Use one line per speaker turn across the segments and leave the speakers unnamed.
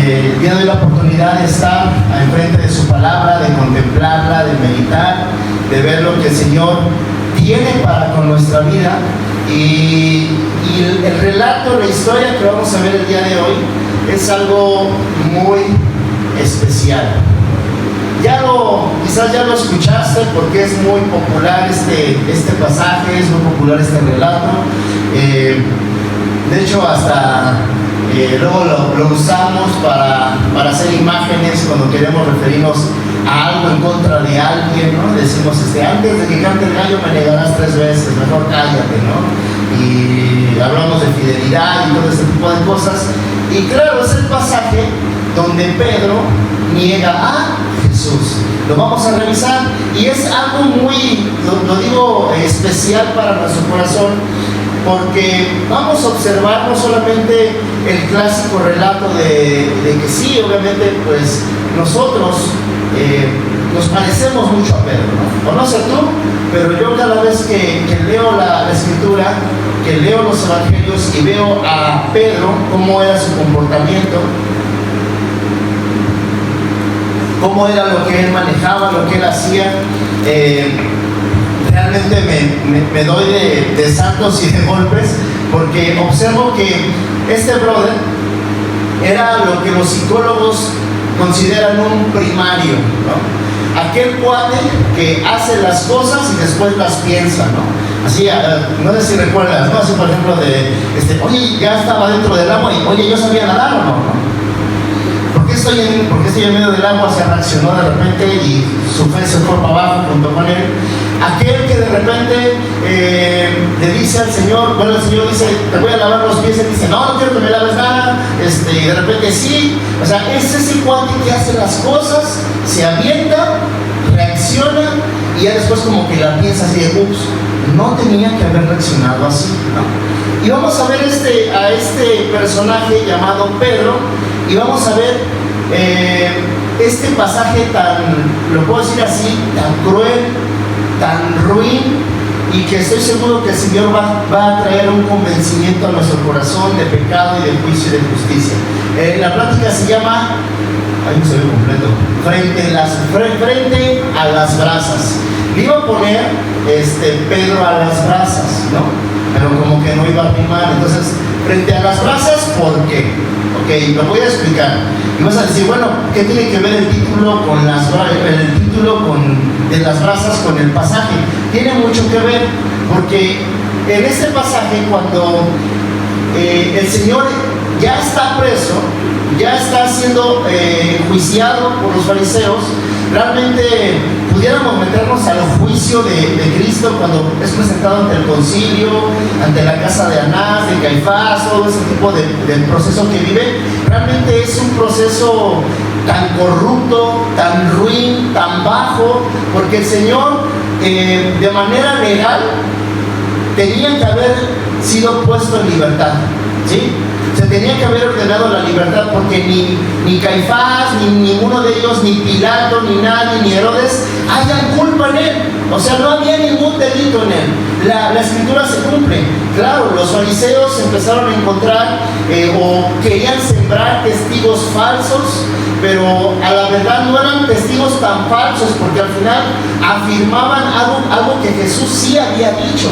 el día de hoy la oportunidad de estar enfrente de su palabra, de contemplarla, de meditar, de ver lo que el Señor tiene para con nuestra vida. Y el relato, la historia que vamos a ver el día de hoy es algo muy especial. Quizás ya lo escuchaste porque es muy popular este pasaje, es muy popular este relato. De hecho, hasta luego lo usamos para hacer imágenes cuando queremos referirnos a algo en contra de alguien, ¿no? Decimos, antes de que cante el gallo me negarás 3 veces, mejor cállate, ¿no? Y hablamos de fidelidad y todo ese tipo de cosas. Y claro, es el pasaje donde Pedro niega a Jesús. Lo vamos a revisar y es algo muy, lo digo, especial para nuestro corazón, porque vamos a observar no solamente el clásico relato de que sí, obviamente, pues nosotros nos parecemos mucho a Pedro, ¿no? O no sé tú, pero yo cada vez que leo la escritura, que leo los evangelios y veo a Pedro, cómo era su comportamiento, cómo era lo que él manejaba, lo que él hacía, realmente me doy de saltos y de golpes, porque observo que este brother era lo que los psicólogos consideran un primario, ¿no? Aquel cuate que hace las cosas y después las piensa, ¿no? Así, no sé si recuerdas, ¿no? Así, por ejemplo, oye, ya estaba dentro del agua y, oye, yo sabía nadar o no. ¿Por qué estoy en medio del agua? Se reaccionó de repente y su fe se fue para abajo junto con él. Aquel que de repente le dice al Señor, bueno, el Señor dice, te voy a lavar los pies, y dice, no quiero que me laves nada, y de repente sí. O sea, es ese cuate que hace las cosas, se avienta, reacciona y ya después como que la piensa así de, ups, no tenía que haber reaccionado así, ¿no? Y vamos a ver a este personaje llamado Pedro, y vamos a ver este pasaje lo puedo decir así, tan cruel, tan ruin, y que estoy seguro que el Señor va a traer un convencimiento a nuestro corazón de pecado y de juicio y de justicia. La plática se llama, ahí no se ve completo, frente a las brasas. Le iba a poner Pedro a las brasas, ¿no? Pero como que no iba a rimar. Entonces, frente a las brasas, ¿por qué? Ok, lo voy a explicar. Y vas a decir, bueno, ¿qué tiene que ver el título de las brasas con el pasaje? Tiene mucho que ver, porque en este pasaje, cuando el Señor ya está preso, ya está siendo juiciado por los fariseos, realmente pudiéramos meternos al juicio de Cristo cuando es presentado ante el concilio, ante la casa de Anás, de Caifás, todo ese tipo de proceso que vive. Realmente es un proceso tan corrupto, tan ruin, tan bajo, porque el Señor de manera legal tenía que haber sido puesto en libertad, ¿sí? Se tenía que haber ordenado la libertad, porque ni Caifás, ni ninguno de ellos, ni Pilato, ni nadie, ni Herodes hayan culpa en él. O sea, no había ningún delito en él. La escritura se cumple. Claro, los fariseos empezaron a encontrar o querían sembrar testigos falsos, pero a la verdad no eran testigos tan falsos, porque al final afirmaban algo que Jesús sí había dicho,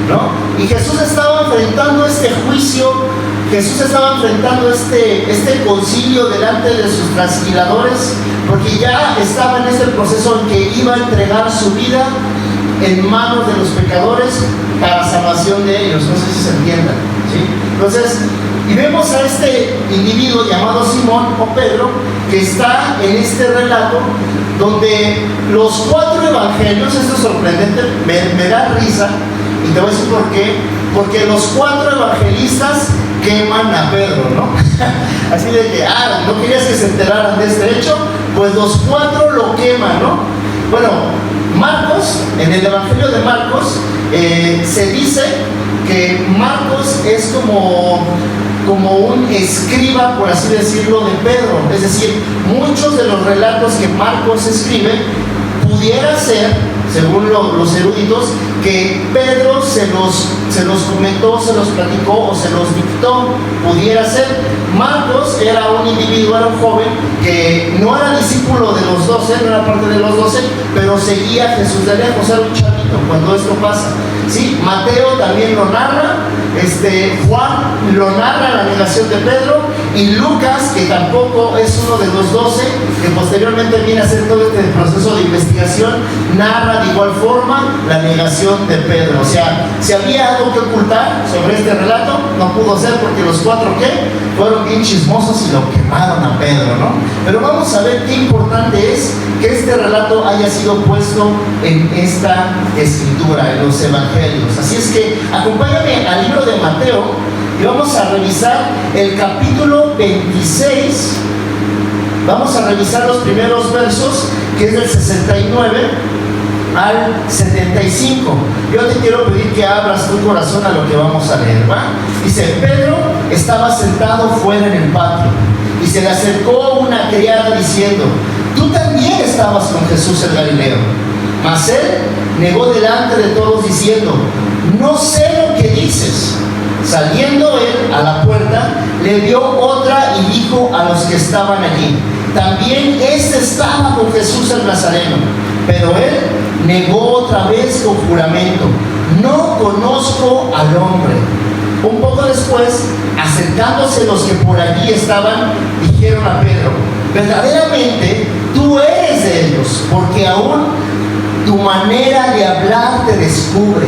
¿no? Y Jesús estaba enfrentando este juicio. Jesús estaba enfrentando este concilio delante de sus trasquiladores, porque ya estaba en este proceso en que iba a entregar su vida en manos de los pecadores para salvación de ellos. No sé si se entienda, ¿sí? Entonces, y vemos a este individuo llamado Simón o Pedro, que está en este relato donde los 4 evangelios, esto es sorprendente, me da risa, y te voy a decir por qué. Porque los 4 evangelistas queman a Pedro, ¿no? Así de que, ¿no querías que se enteraran de este hecho? Pues los 4 lo queman, ¿no? Bueno, Marcos, en el Evangelio de Marcos, se dice que Marcos es como un escriba, por así decirlo, de Pedro. Es decir, muchos de los relatos que Marcos escribe pudiera ser, según los eruditos, que Pedro se los comentó, se los platicó o se los dictó. Pudiera ser. Marcos era un individuo, era un joven que no era discípulo de los 12, no era parte de los 12, pero seguía a Jesús de lejos, era un chavito cuando esto pasa. ¿Sí? Mateo también lo narra, Juan lo narra, la negación de Pedro, y Lucas, que tampoco es uno de los 12, que posteriormente viene a hacer todo este proceso de investigación, narra de igual forma la negación de Pedro. O sea, si había algo que ocultar sobre este relato, no pudo ser, porque los 4 fueron bien chismosos y lo quemaron a Pedro, ¿no? Pero vamos a ver qué importante es que este relato haya sido puesto en esta escritura, en los evangelios. Así es que acompáñame al libro de Mateo y vamos a revisar el capítulo 26. Vamos a revisar los primeros versos, que es del 69 al 75. Yo te quiero pedir que abras tu corazón a lo que vamos a leer, ¿va? Dice: Pedro estaba sentado fuera en el patio y se le acercó una criada diciendo: tú también estabas con Jesús el Galileo. Mas él negó delante de todos diciendo: no sé lo que dices. Saliendo él a la puerta, le dio otra y dijo a los que estaban allí: también estaba con Jesús el Nazareno. Pero él negó otra vez con juramento: no conozco al hombre. Un poco después, acercándose los que por allí estaban, dijeron a Pedro: verdaderamente tú eres de ellos, porque aún tu manera de hablar te descubre.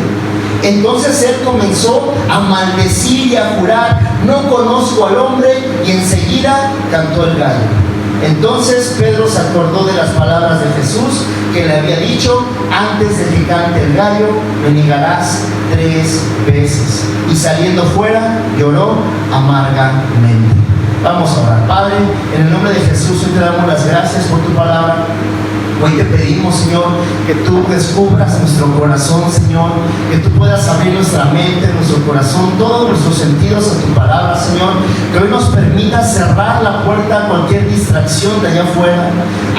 Entonces él comenzó a maldecir y a jurar: no conozco al hombre, y enseguida cantó el gallo. Entonces Pedro se acordó de las palabras de Jesús que le había dicho: antes de que cante el gallo, me negarás 3 veces. Y saliendo fuera, lloró amargamente. Vamos a orar. Padre, en el nombre de Jesús, hoy te damos las gracias por tu palabra. Hoy te pedimos, Señor, que tú descubras nuestro corazón, Señor, que tú puedas abrir nuestra mente, nuestro corazón, todos nuestros sentidos a tu palabra, Señor, que hoy nos permita cerrar la puerta a cualquier distracción de allá afuera,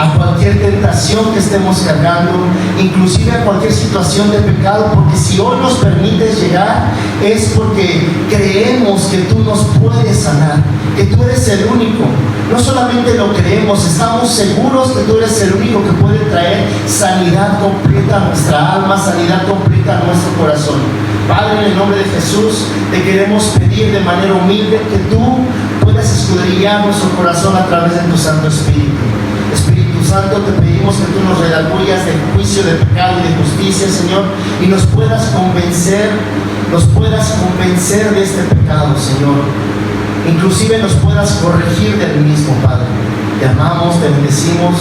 a cualquier tentación que estemos cargando, inclusive a cualquier situación de pecado, porque si hoy nos permites llegar es porque creemos que tú nos puedes sanar, que tú eres el único. No solamente lo creemos, estamos seguros que tú eres el único que puede traer sanidad completa a nuestra alma, sanidad completa a nuestro corazón. Padre, en el nombre de Jesús, te queremos pedir de manera humilde que tú puedas escudriñar nuestro corazón a través de tu Santo Espíritu. Espíritu Santo, te pedimos que tú nos redarguyas del juicio, de pecado y de justicia, Señor, y nos puedas convencer de este pecado, Señor. Inclusive nos puedas corregir del mismo, Padre. Te amamos, te bendecimos,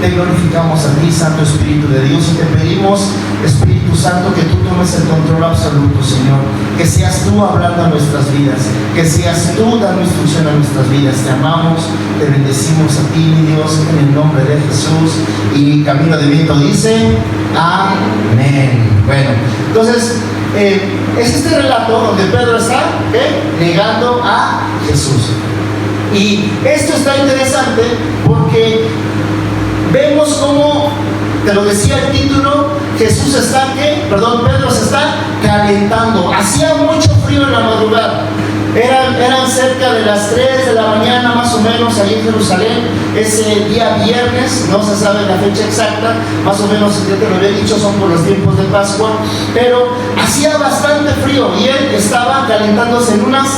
te glorificamos a ti, Santo Espíritu de Dios, y te pedimos, Espíritu Santo, que tú tomes el control absoluto, Señor, que seas tú hablando a nuestras vidas, que seas tú dando instrucción a nuestras vidas. Te amamos, te bendecimos a ti, mi Dios, en el nombre de Jesús. Y Camino de Viento dice: amén. Bueno, entonces es este relato donde Pedro está negando a Jesús. Y esto está interesante porque vemos cómo, te lo decía el título, Pedro se está calentando. Hacía mucho frío en la madrugada. Eran cerca de las 3 de la mañana más o menos allí en Jerusalén, ese día viernes, no se sabe la fecha exacta, más o menos, ya te lo había dicho, son por los tiempos de Pascua, pero hacía bastante frío y él estaba calentándose en unas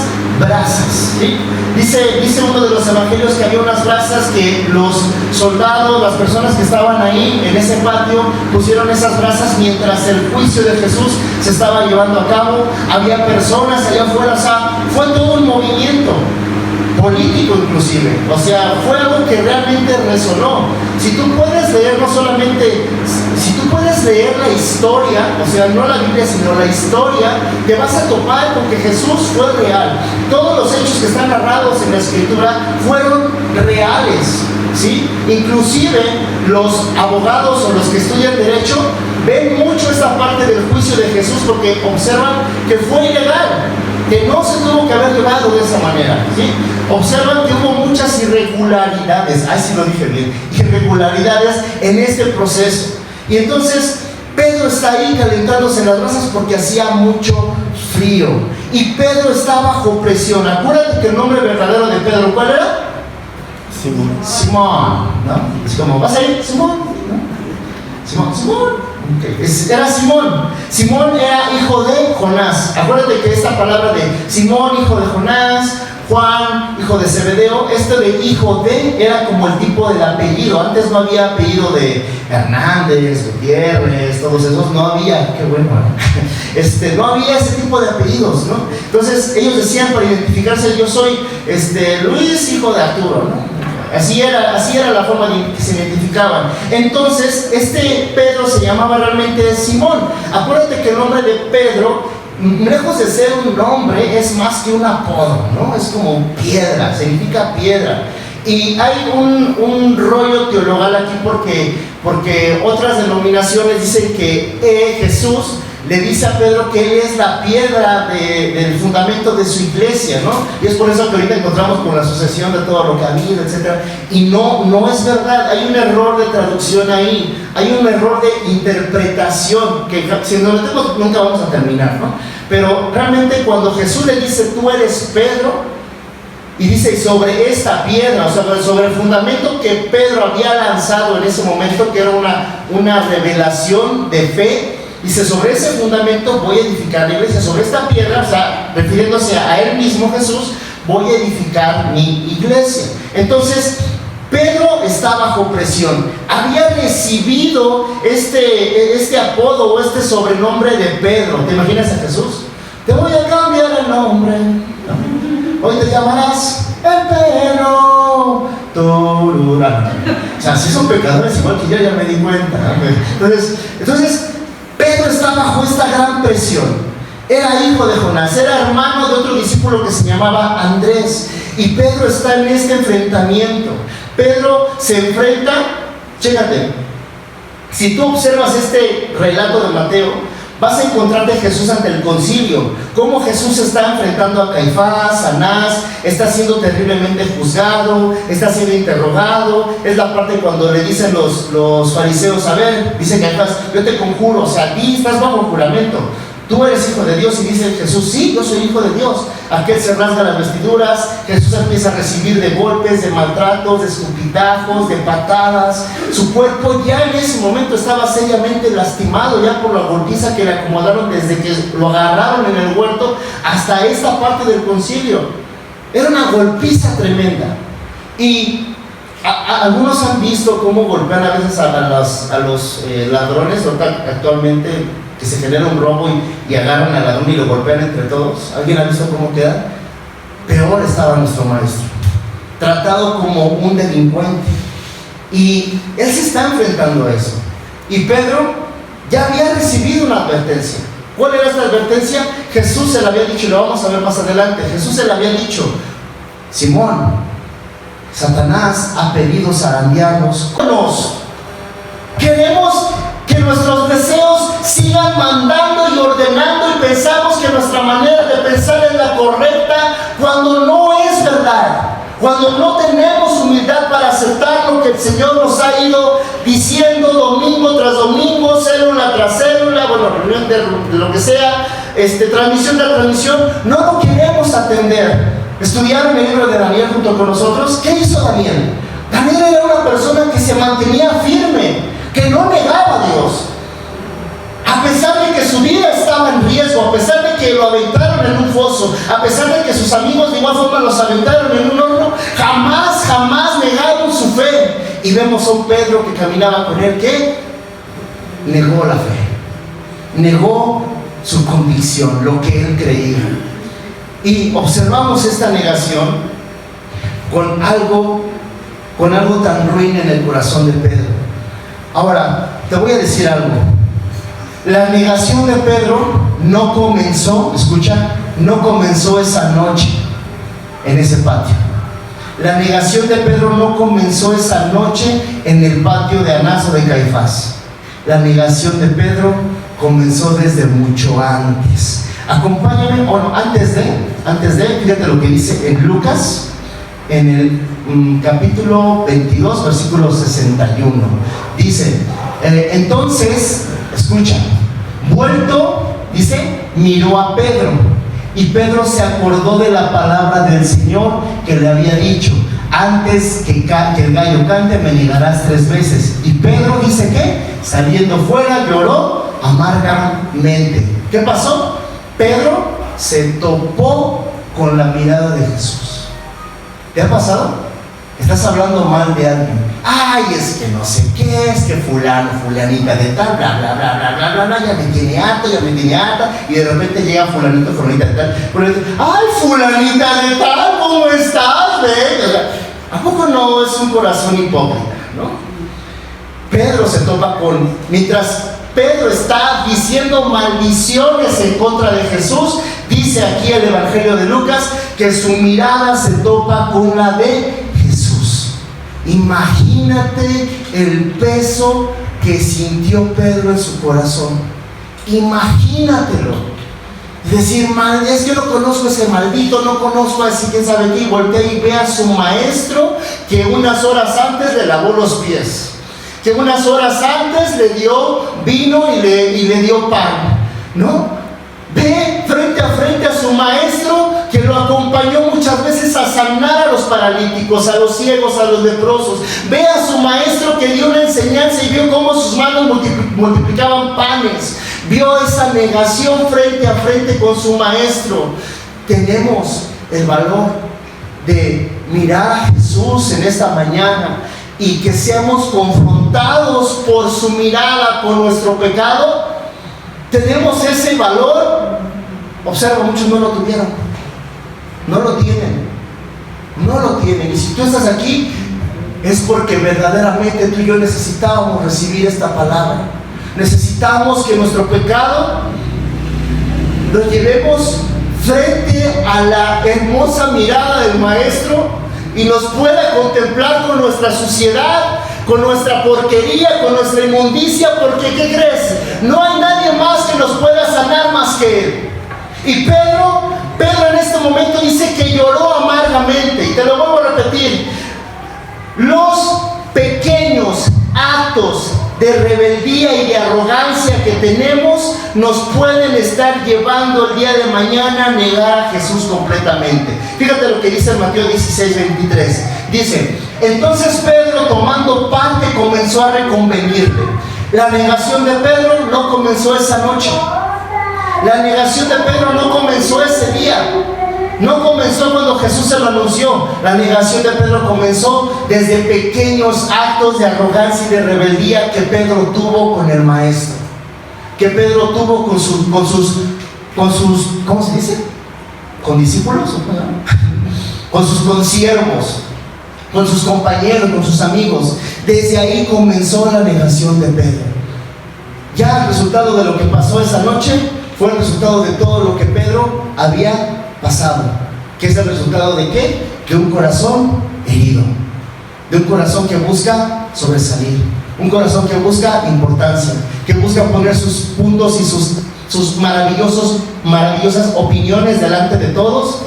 brasas, ¿sí? Dice uno de los evangelios que había unas brasas que los soldados, las personas que estaban ahí en ese patio, pusieron esas brasas mientras el juicio de Jesús se estaba llevando a cabo. Había personas allá afuera, o sea, fue todo un movimiento político inclusive, o sea, fue algo que realmente resonó. Si tú puedes leer la historia, o sea, no la Biblia, sino la historia, te vas a topar con que Jesús fue real. Todos los hechos que están narrados en la Escritura fueron reales, ¿sí? Inclusive los abogados o los que estudian derecho ven mucho esta parte del juicio de Jesús porque observan que fue ilegal, que no se tuvo que haber llevado de esa manera, ¿sí? Observan que hubo muchas irregularidades, sí lo dije bien, irregularidades en este proceso. Y entonces Pedro está ahí calentándose en las brasas porque hacía mucho frío. Y Pedro está bajo presión. Acuérdate que el nombre verdadero de Pedro, ¿cuál era?
Simón.
Simón, ¿no? Es como, ¿vas a ir? Simón, ¿no? Simón. Okay. Era Simón. Simón era hijo de Jonás. Acuérdate que esta palabra de Simón, hijo de Jonás, Juan, hijo de Zebedeo, este de hijo de era como el tipo del apellido. Antes no había apellido de Hernández, Gutiérrez, todos esos, no había, qué bueno, no había ese tipo de apellidos, ¿no? Entonces ellos decían para identificarse, yo soy Luis, hijo de Arturo, ¿no? Así era la forma en que se identificaban. Entonces, Pedro se llamaba realmente Simón. Acuérdate que el nombre de Pedro, lejos de ser un nombre, es más que un apodo, ¿no? Es como piedra, significa piedra. Y hay un rollo teologal aquí porque otras denominaciones dicen que Jesús le dice a Pedro que él es la piedra del fundamento de su iglesia, ¿no? Y es por eso que ahorita encontramos con la sucesión de todo lo que ha habido, etc. Y no es verdad, hay un error de traducción ahí, hay un error de interpretación, que si nos metemos nunca vamos a terminar, ¿no? Pero realmente cuando Jesús le dice, tú eres Pedro, y dice sobre esta piedra, o sea, sobre el fundamento que Pedro había lanzado en ese momento, que era una revelación de fe, dice, sobre ese fundamento voy a edificar la iglesia, sobre esta piedra, o sea, refiriéndose a él mismo Jesús, voy a edificar mi iglesia. Entonces, Pedro está bajo presión. Había recibido este apodo o este sobrenombre de Pedro. ¿Te imaginas a Jesús? Te voy a cambiar el nombre. Hoy te llamarás el Pedro Tururán. O sea, si son pecadores igual que yo, ya me di cuenta. Entonces Pedro está bajo esta gran presión. Era hijo de Jonás, era hermano de otro discípulo que se llamaba Andrés. Y Pedro está en este enfrentamiento. Pedro se enfrenta, chécate, si tú observas este relato de Mateo, vas a encontrarte a Jesús ante el concilio, cómo Jesús está enfrentando a Caifás, a Anás, está siendo terriblemente juzgado, está siendo interrogado. Es la parte cuando le dicen los fariseos, a ver, dice Caifás, yo te conjuro, o sea, a ti estás bajo juramento, tú eres hijo de Dios. Y dice Jesús, sí, yo soy hijo de Dios. Aquel se rasga las vestiduras, Jesús empieza a recibir de golpes, de maltratos, de escupitajos, de patadas. Su cuerpo ya en ese momento estaba seriamente lastimado, ya por la golpiza que le acomodaron desde que lo agarraron en el huerto hasta esta parte del concilio. Era una golpiza tremenda. Y algunos han visto cómo golpean a veces a los ladrones, actualmente, que se genera un robo y agarran al ladrón y lo golpean entre todos. ¿Alguien ha visto cómo queda? Peor estaba nuestro maestro, tratado como un delincuente. Y él se está enfrentando a eso. Y Pedro ya había recibido una advertencia. ¿Cuál era esta advertencia? Jesús se la había dicho, y lo vamos a ver más adelante. Jesús se la había dicho, Simón, Satanás ha pedido zarandearnos. Queremos que nuestros deseos sigan mandando y ordenando, y pensamos que nuestra manera de pensar es la correcta, cuando no es verdad, cuando no tenemos humildad para aceptar lo que el Señor nos ha ido diciendo domingo tras domingo, célula tras célula, bueno, reunión de lo que sea, transmisión tras transmisión, no lo queremos atender. ¿Estudiaron el libro de Daniel junto con nosotros? ¿Qué hizo Daniel? Daniel era una persona que se mantenía firme, que no negaba a Dios. A pesar de que su vida estaba en riesgo, a pesar de que lo aventaron en un foso, a pesar de que sus amigos de igual forma los aventaron en un horno, jamás negaron su fe. Y vemos a un Pedro que caminaba con él, que negó la fe, negó su convicción, lo que él creía. Y observamos esta negación con algo tan ruin en el corazón de Pedro. Ahora, te voy a decir algo. La negación de Pedro no comenzó, escucha, no comenzó esa noche en ese patio. La negación de Pedro no comenzó esa noche en el patio de Anás o de Caifás. La negación de Pedro comenzó desde mucho antes. Acompáñame, antes de, fíjate lo que dice en Lucas, en el capítulo 22, versículo 61. Dice, Entonces, escucha, vuelto, dice, miró a Pedro, y Pedro se acordó de la palabra del Señor que le había dicho: antes que el gallo cante me negarás 3 veces. Y Pedro, dice que saliendo fuera lloró amargamente. ¿Qué pasó? Pedro se topó con la mirada de Jesús. ¿Te ha pasado? Estás hablando mal de alguien. Ay, es que no sé qué, es que fulano, fulanita de tal, bla, bla, bla, bla, bla, bla, bla, ya me tiene harto, ya me tiene harta. Y de repente llega fulanito, fulanita de tal. Ay, fulanita de tal, ¿cómo estás? ¿Ves? O sea, ¿a poco no es un corazón hipócrita, no? Pedro se topa con... Mientras Pedro está diciendo maldiciones en contra de Jesús, dice aquí el Evangelio de Lucas que su mirada se topa con la de Jesús. Imagínate el peso que sintió Pedro en su corazón. Imagínatelo. Decir, es que yo no conozco a ese maldito, no conozco a ese quién sabe qué, y voltea y ve a su maestro que unas horas antes le lavó los pies, que unas horas antes le dio vino y le dio pan, ¿no? Ve frente a frente a su maestro que lo acompañó muchas veces a sanar a los paralíticos, a los ciegos, a los leprosos. Ve a su maestro que dio una enseñanza y vio cómo sus manos multiplicaban panes. Vio esa negación frente a frente con su maestro. Tenemos el valor de mirar a Jesús en esta mañana y que seamos confrontados por su mirada, por nuestro pecado. Tenemos ese valor. Observa, muchos no lo tuvieron, no lo tienen, no lo tienen. Y si tú estás aquí es porque verdaderamente tú y yo necesitábamos recibir esta palabra. Necesitamos que nuestro pecado lo llevemos frente a la hermosa mirada del Maestro y nos pueda contemplar con nuestra suciedad, con nuestra porquería, con nuestra inmundicia, porque ¿qué crees? No hay nadie más que nos pueda sanar más que Él. Y Pedro en este momento dice que lloró amargamente, y te lo vuelvo a repetir: los pequeños actos de rebeldía y de arrogancia que tenemos nos pueden estar llevando el día de mañana a negar a Jesús completamente. Fíjate lo que dice en Mateo 16:23. Dice: entonces Pedro, tomando parte, comenzó a reconvenirle. La negación de Pedro no comenzó esa noche. La negación de Pedro no comenzó ese día. No comenzó cuando Jesús se lo anunció. La negación de Pedro comenzó desde pequeños actos de arrogancia y de rebeldía que Pedro tuvo con el Maestro, que Pedro tuvo con sus ¿cómo se dice? ¿Con discípulos? Con sus consiervos, con sus compañeros, con sus amigos. Desde ahí comenzó la negación de Pedro. Ya el resultado de lo que pasó esa noche fue el resultado de todo lo que Pedro había pasado. ¿Qué es el resultado de qué? De un corazón herido, de un corazón que busca sobresalir, un corazón que busca importancia, que busca poner sus puntos y sus maravillosas opiniones delante de todos,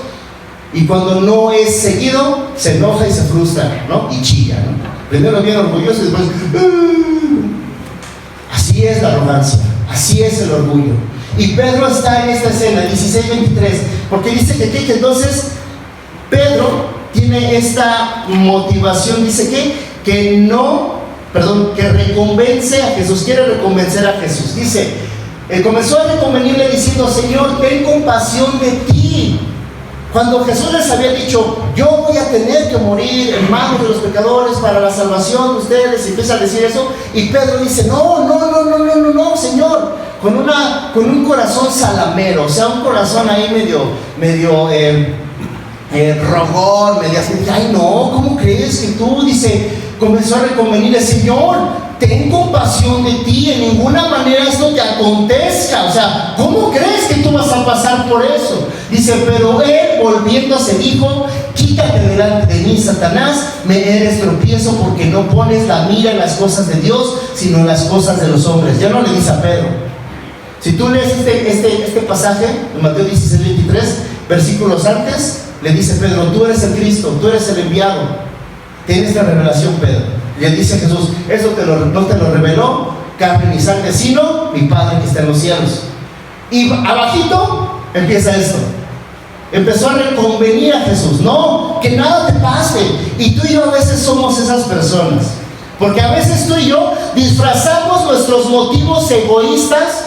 y cuando no es seguido se enoja y se frustra, ¿no? Y chilla, ¿no? Primero viene orgulloso y después así es la arrogancia, así es el orgullo. Y Pedro está en esta escena, 16:23, porque dice que entonces Pedro tiene esta motivación, dice que reconvence a Jesús, quiere reconvencer a Jesús. Dice, comenzó a reconvenirle diciendo: Señor, ten compasión de ti. Cuando Jesús les había dicho: yo voy a tener que morir en manos de los pecadores para la salvación de ustedes, y empieza a decir eso, y Pedro dice: no, Señor, con un corazón salamero, o sea, un corazón ahí medio rogón, medio así. Ay, no, ¿cómo crees que tú? Dice, comenzó a reconvenirle: Señor, ten compasión de ti, en ninguna manera esto te acontezca. O sea, ¿cómo crees que tú vas a pasar por eso? Dice, pero él, volviéndose, dijo: quítate delante de mí, Satanás, me eres tropiezo, porque no pones la mira en las cosas de Dios, sino en las cosas de los hombres. Ya no le dice a Pedro. Si tú lees este pasaje en Mateo 16:23, versículos antes, le dice Pedro: tú eres el Cristo, tú eres el enviado. Tienes la revelación, Pedro. Le dice Jesús: eso no te lo reveló carne ni sangre, sino mi Padre que está en los cielos. Y abajito empieza esto. Empezó a reconvenir a Jesús. No, que nada te pase. Y tú y yo a veces somos esas personas. Porque a veces tú y yo disfrazamos nuestros motivos egoístas,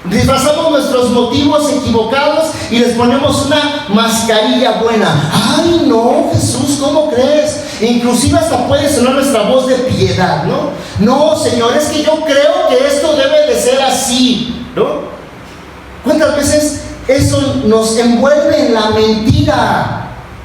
disfrazamos nuestros motivos equivocados y les ponemos una mascarilla buena. Ay no, Jesús, ¿cómo crees? Inclusive hasta puede sonar nuestra voz de piedad, ¿no? No, Señor, es que yo creo que esto debe de ser así, ¿no? ¿Cuántas veces eso nos envuelve en la mentira?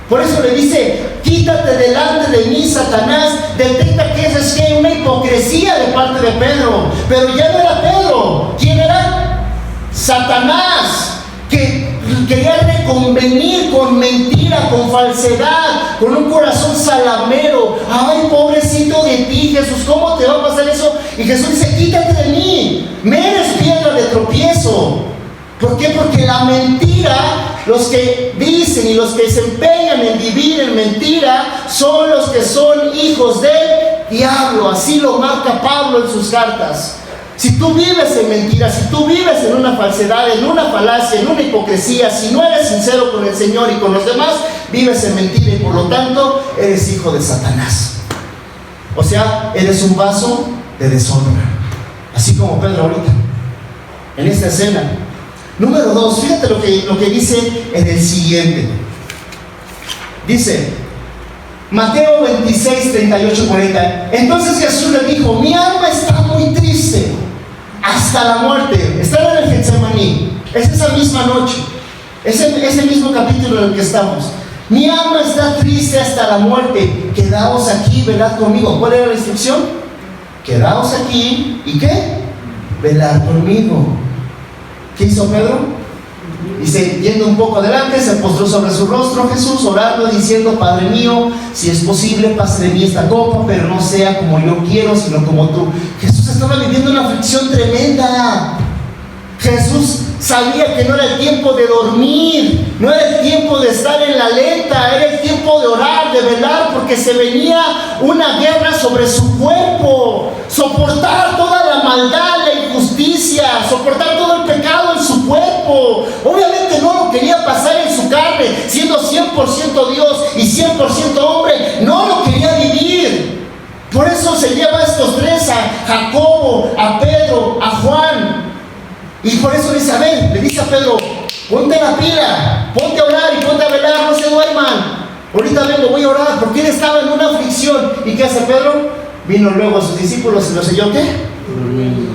Por eso le dice, quítate delante de mí, Satanás. Detecta que eso es una hipocresía de parte de Pedro. Pero ya no era Pedro. ¿Quién era? Satanás, que quería reconvenir con mentira, con falsedad, con un corazón salamero. Ay, pobrecito de ti, Jesús, ¿cómo te va a pasar eso? Y Jesús dice, quítate de mí, me eres piedra de tropiezo. ¿Por qué? Porque la mentira, los que dicen y los que se empeñan en vivir en mentira, son los que son hijos del diablo. Así lo marca Pablo en sus cartas. Si tú vives en mentira, si tú vives en una falsedad, en una falacia, en una hipocresía, si no eres sincero con el Señor y con los demás, vives en mentira y por lo tanto eres hijo de Satanás. O sea, eres un vaso de deshonra. Así como Pedro ahorita, en esta escena. Número 2, fíjate lo que dice en el siguiente. Dice, Mateo 26, 38, 40. Entonces Jesús le dijo, mi alma está muy triste hasta la muerte. Están en el Getsemaní. Es esa misma noche. Es ese mismo capítulo en el que estamos. Mi alma está triste hasta la muerte. Quedaos aquí, velad conmigo. ¿Cuál era la instrucción? Quedaos aquí. ¿Y qué? Velad conmigo. ¿Qué hizo Pedro? Dice, yendo un poco adelante, se postró sobre su rostro Jesús, orando, diciendo, Padre mío, si es posible, pase de mí esta copa, pero no sea como yo quiero, sino como tú. Jesús estaba viviendo una aflicción tremenda. Jesús sabía que no era el tiempo de dormir, no era el tiempo de estar en la lenta, era el tiempo de orar, de velar, porque se venía una guerra sobre su cuerpo. Soportar toda la maldad, la injusticia, soportar todo el pecado en su cuerpo. Obviamente no lo quería pasar en su carne, siendo 100% Dios y 100% hombre, no lo quería vivir. Por eso se lleva a estos tres, a Jacobo, a Pedro, a Juan. Y por eso le dice, a ver, le dice a Pedro, ponte la pila, ponte a orar y ponte a velar, no se duerman. Ahorita vengo, voy a orar, porque él estaba en una aflicción. ¿Y qué hace Pedro? Vino luego a sus discípulos y los selló, ¿qué? Durmiendo.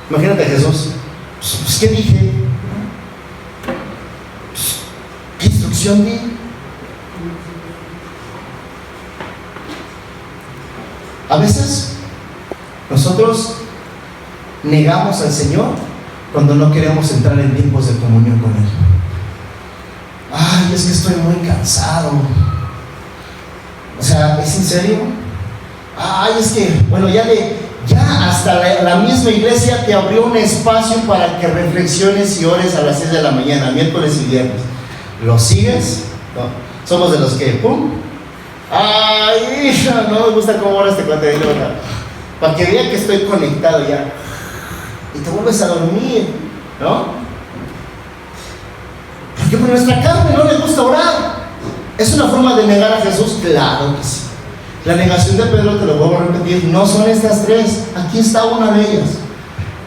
Imagínate a Jesús. Pues, ¿qué dije? Pues, ¿qué instrucción di? A veces nosotros negamos al Señor cuando no queremos entrar en tiempos de comunión con Él. Ay, es que estoy muy cansado. O sea, ¿es en serio? Ay, es que, bueno, ya hasta la misma iglesia te abrió un espacio para que reflexiones y ores a las 6 de la mañana, miércoles y viernes. ¿Lo sigues? No. Somos de los que, ¡pum! Ay, no me gusta cómo oras, te cuento de loca. Para que vean que estoy conectado ya. Y te vuelves a dormir, ¿no? Porque por nuestra carne no le gusta orar. ¿Es una forma de negar a Jesús? Claro que sí. La negación de Pedro, te lo vuelvo a repetir, no son estas tres. Aquí está una de ellas.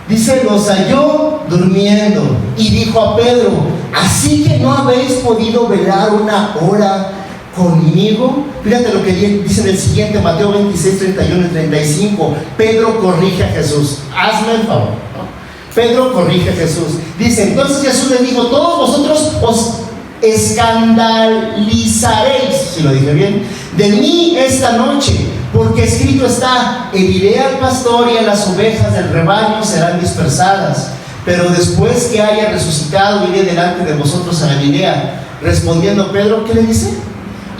Dice, los halló durmiendo y dijo a Pedro, ¿así que no habéis podido velar una hora conmigo? Fíjate lo que dice en el siguiente, Mateo 26, 31 y 35. Pedro corrige a Jesús. Hazme el favor, ¿no? Pedro corrige a Jesús. Dice, entonces Jesús le dijo, todos vosotros os escandalizaréis, si lo dije bien, de mí esta noche, porque escrito está, heriré al pastor y a las ovejas del rebaño serán dispersadas, pero después que haya resucitado iré delante de vosotros a Galilea. Respondiendo Pedro, ¿qué le dice?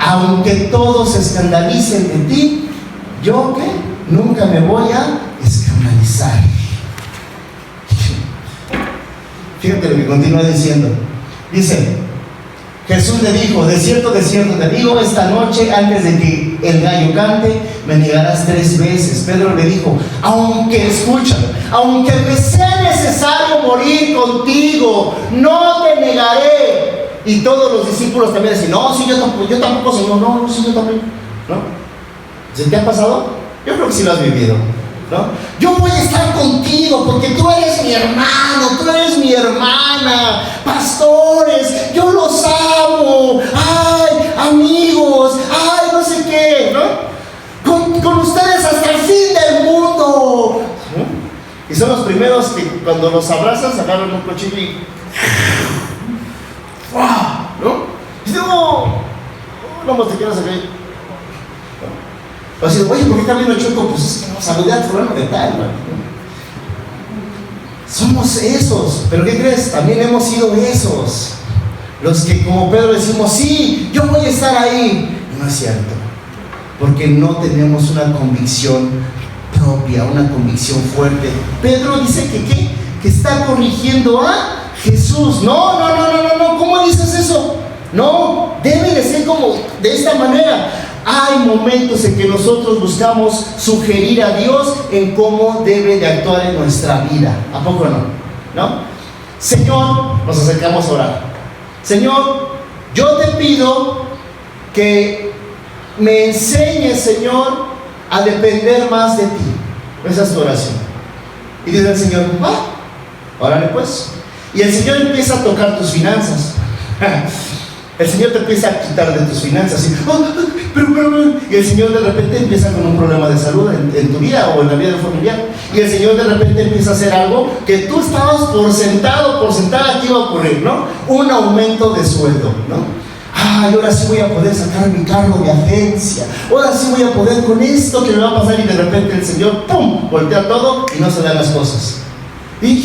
Aunque todos se escandalicen de ti, ¿yo qué? Nunca me voy a escandalizar. Fíjate lo que continúa diciendo. Dice, Jesús le dijo: de cierto te digo, esta noche antes de que el gallo cante, me negarás 3 veces. Pedro le dijo: aunque me sea necesario morir contigo, no te negaré. Y todos los discípulos también decían: no, sí, yo tampoco, Señor, no, sí, yo también, ¿no? ¿Se te ha pasado? Yo creo que sí lo has vivido, ¿no? Yo voy a estar contigo porque tú eres mi hermano, tú eres mi hermana, pastores, yo los amo, ay, amigos, ay, no sé qué, ¿no? Con ustedes hasta el fin del mundo, ¿no? Y son los primeros que cuando los abrazas agarran un cuchillo y ¿no? Y no te quieras aquí. O así, oye, ¿por qué está viendo chueco? Pues es que no saludé fulano de tal, ¿no? Somos esos, pero ¿qué crees? También hemos sido esos, los que como Pedro decimos: sí, yo voy a estar ahí. Y no es cierto, porque no tenemos una convicción propia, una convicción fuerte. Pedro dice que está corrigiendo a Jesús. No, ¿cómo dices eso? No, debe de ser como de esta manera. Hay momentos en que nosotros buscamos sugerir a Dios en cómo debe de actuar en nuestra vida. ¿A poco no? Señor, nos acercamos a orar. Señor, yo te pido que me enseñes, Señor, a depender más de ti. Esa es tu oración. Y dice el Señor: órale pues. Y el Señor empieza a tocar tus finanzas. El Señor te empieza a quitar de tus finanzas. Y el Señor de repente empieza con un problema de salud en tu vida o en la vida del familiar. Y el Señor de repente empieza a hacer algo que tú estabas por sentada que iba a ocurrir, ¿no? Un aumento de sueldo, ¿no? Ahora sí voy a poder sacar mi cargo de agencia. Ahora sí voy a poder con esto que me va a pasar. Y de repente el Señor, ¡pum!, voltea todo y no se dan las cosas. ¿Y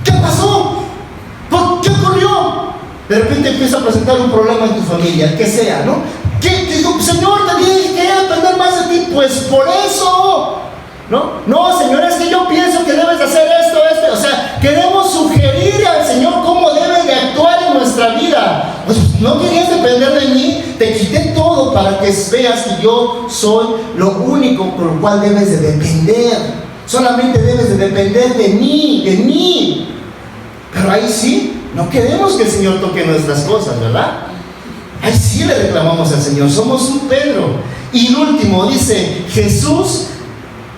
qué pasó? ¿Por qué ocurrió? De repente empieza a presentar un problema en tu familia, el que sea, ¿no? ¿Qué? Señor, te dije que depender más de ti. Pues por eso, no, Señor, es que yo pienso que debes de hacer esto. O sea, queremos sugerir al Señor cómo debe de actuar en nuestra vida. Pues no querías depender de mí, te quité todo para que veas que yo soy lo único por lo cual debes de depender. Solamente debes de depender de mí. Pero ahí sí, no queremos que el Señor toque nuestras cosas, ¿verdad? Ahí sí le reclamamos al Señor. Somos un Pedro. Y el último dice: Jesús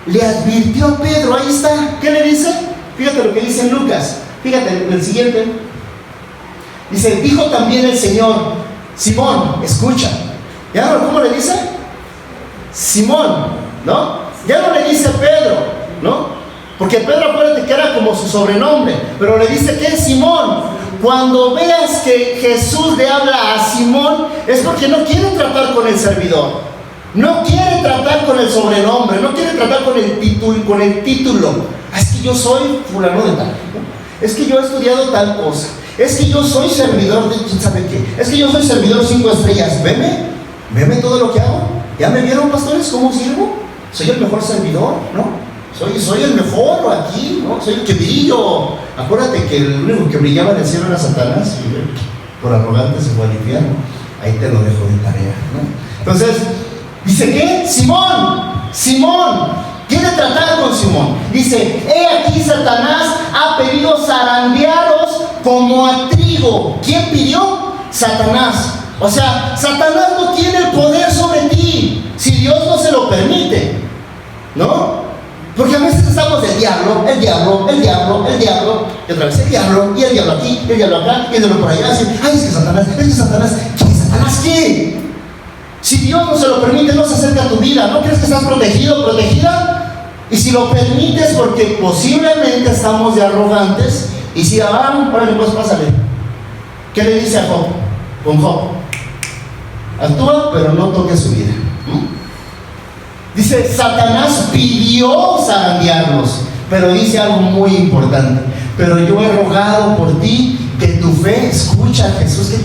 le advirtió a Pedro. Ahí está. ¿Qué le dice? Fíjate lo que dice en Lucas. Fíjate el siguiente. Dice: dijo también el Señor: Simón, escucha. ¿Ya no? ¿Cómo le dice? Simón, ¿no? Ya no le dice Pedro, ¿no? Porque Pedro, acuérdate que era como su sobrenombre, pero le dice que es Simón. Cuando veas que Jesús le habla a Simón, es porque no quiere tratar con el servidor, no quiere tratar con el sobrenombre, no quiere tratar con el título. Es que yo soy fulano de tal, ¿no? Es que yo he estudiado tal cosa, es que yo soy servidor de quién sabe qué, es que yo soy servidor 5 estrellas. Veme todo lo que hago. ¿Ya me vieron, pastores, cómo sirvo? Soy el mejor servidor, ¿no? Soy el mejor aquí, ¿no? Soy el que brillo. Acuérdate que el único que brillaba en el cielo era Satanás, y por arrogante se fue al infierno. Ahí te lo dejo de tarea, ¿no? Entonces, dice que Simón quiere tratar con Simón. Dice: he aquí Satanás ha pedido zarandearos como a trigo. ¿Quién pidió? Satanás. O sea, Satanás no tiene el poder sobre ti si Dios no se lo permite, ¿no? Porque a veces estamos del diablo, y otra vez el diablo aquí, el diablo acá, y el diablo por allá. Así, ay, es que Satanás, ¿qué? ¿Satanás qué? Si Dios no se lo permite, no se acerca a tu vida. ¿No crees que estás protegido, protegida? Y si lo permites, porque posiblemente estamos de arrogantes, y si órale, pues pásale. ¿Qué le dice a Job? Con Job: actúa, pero no toques su vida. Dice: Satanás pidió zarandearlos, pero dice algo muy importante: pero yo he rogado por ti que tu fe, escucha, Jesús, qué